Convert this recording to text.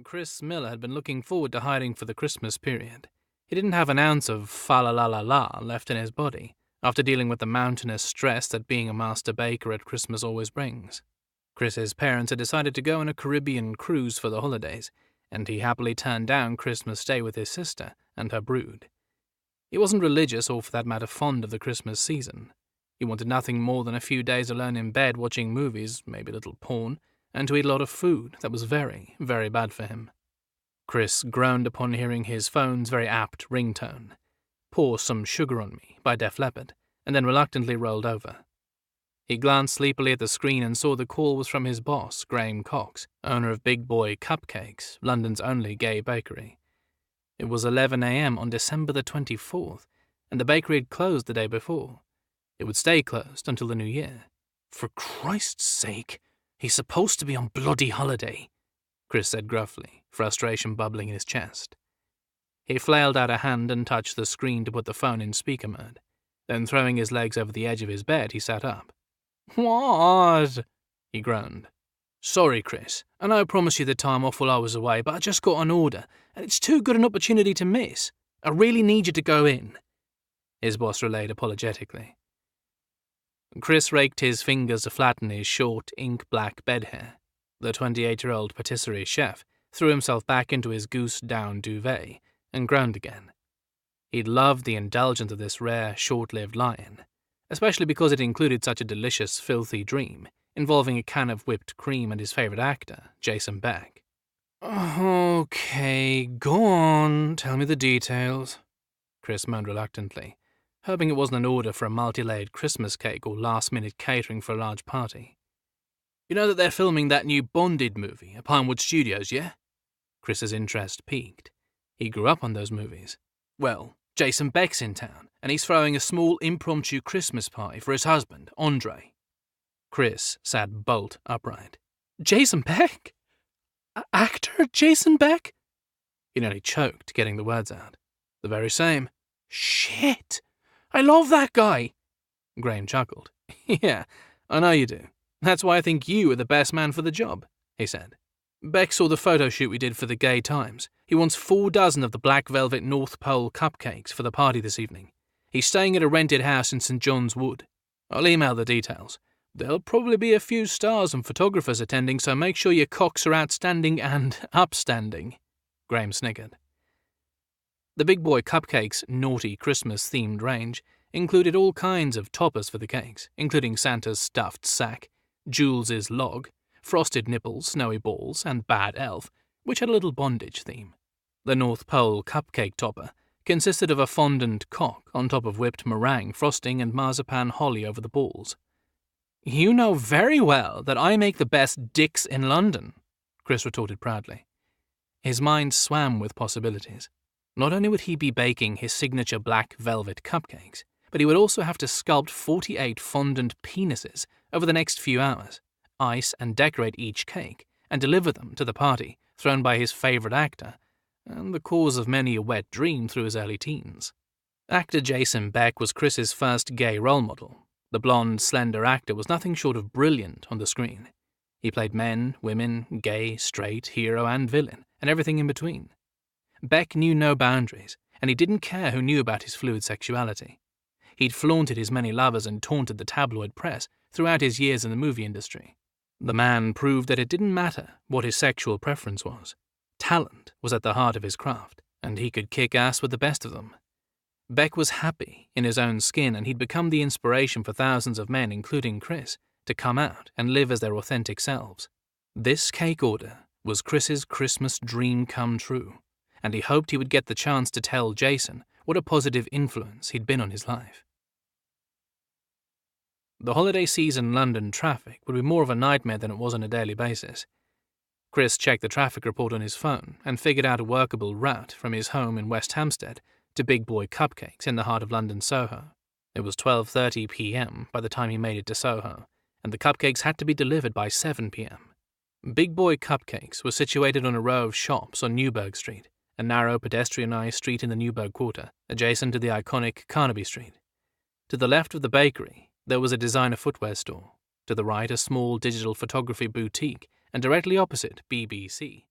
Chris Miller had been looking forward to hiding for the Christmas period. He didn't have an ounce of fa-la-la-la-la left in his body, after dealing with the mountainous stress that being a master baker at Christmas always brings. Chris's parents had decided to go on a Caribbean cruise for the holidays, and he happily turned down Christmas Day with his sister and her brood. He wasn't religious or, for that matter, fond of the Christmas season. He wanted nothing more than a few days alone in bed watching movies, maybe a little porn, and to eat a lot of food that was very, very bad for him. Chris groaned upon hearing his phone's very apt ringtone. Pour Some Sugar on Me by Def Leppard, and then reluctantly rolled over. He glanced sleepily at the screen and saw the call was from his boss, Graham Cox, owner of Big Boy Cupcakes, London's only gay bakery. It was 11 a.m. on December the 24th, and the bakery had closed the day before. It would stay closed until the new year. For Christ's sake, he's supposed to be on bloody holiday, Chris said gruffly, frustration bubbling in his chest. He flailed out a hand and touched the screen to put the phone in speaker mode. Then, throwing his legs over the edge of his bed, he sat up. What? He groaned. Sorry, Chris. I know I promised you the time off while I was away, but I just got an order, and it's too good an opportunity to miss. I really need you to go in, his boss relayed apologetically. Chris raked his fingers to flatten his short, ink-black bed hair. The 28-year-old patisserie chef threw himself back into his goose-down duvet and groaned again. He'd loved the indulgence of this rare, short-lived lion, especially because it included such a delicious, filthy dream involving a can of whipped cream and his favorite actor, Jason Beck. Okay, go on, tell me the details, Chris moaned reluctantly, hoping it wasn't an order for a multi-layered Christmas cake or last-minute catering for a large party. You know that they're filming that new Bonded movie at Pinewood Studios, yeah? Chris's interest piqued. He grew up on those movies. Well, Jason Beck's in town, and he's throwing a small impromptu Christmas party for his husband, Andre. Chris sat bolt upright. Jason Beck? Actor Jason Beck? He nearly choked, getting the words out. The very same. Shit! I love that guy! Graham chuckled. Yeah, I know you do. That's why I think you are the best man for the job, he said. Beck saw the photo shoot we did for the Gay Times. He wants 4 dozen of the black velvet North Pole cupcakes for the party this evening. He's staying at a rented house in St. John's Wood. I'll email the details. There'll probably be a few stars and photographers attending, so make sure your cocks are outstanding and upstanding, Graham snickered. The Big Boy Cupcakes' naughty Christmas-themed range included all kinds of toppers for the cakes, including Santa's stuffed sack, Jules's log, frosted nipples, snowy balls, and Bad Elf, which had a little bondage theme. The North Pole cupcake topper consisted of a fondant cock on top of whipped meringue frosting and marzipan holly over the balls. You know very well that I make the best dicks in London, Chris retorted proudly. His mind swam with possibilities. Not only would he be baking his signature black velvet cupcakes, but he would also have to sculpt 48 fondant penises over the next few hours, ice and decorate each cake, and deliver them to the party thrown by his favorite actor, and the cause of many a wet dream through his early teens. Actor Jason Beck was Chris's first gay role model. The blonde, slender actor was nothing short of brilliant on the screen. He played men, women, gay, straight, hero and villain, and everything in between. Beck knew no boundaries, and he didn't care who knew about his fluid sexuality. He'd flaunted his many lovers and taunted the tabloid press throughout his years in the movie industry. The man proved that it didn't matter what his sexual preference was. Talent was at the heart of his craft, and he could kick ass with the best of them. Beck was happy in his own skin, and he'd become the inspiration for thousands of men, including Chris, to come out and live as their authentic selves. This cake order was Chris's Christmas dream come true, and he hoped he would get the chance to tell Jason what a positive influence he'd been on his life. The holiday season London traffic would be more of a nightmare than it was on a daily basis. Chris checked the traffic report on his phone and figured out a workable route from his home in West Hampstead to Big Boy Cupcakes in the heart of London Soho. It was 12:30 p.m. by the time he made it to Soho, and the cupcakes had to be delivered by 7 p.m. Big Boy Cupcakes was situated on a row of shops on Newburgh Street, a narrow pedestrianised street in the Newburgh Quarter, adjacent to the iconic Carnaby Street. To the left of the bakery, there was a designer footwear store. To the right, a small digital photography boutique, and directly opposite, BBC,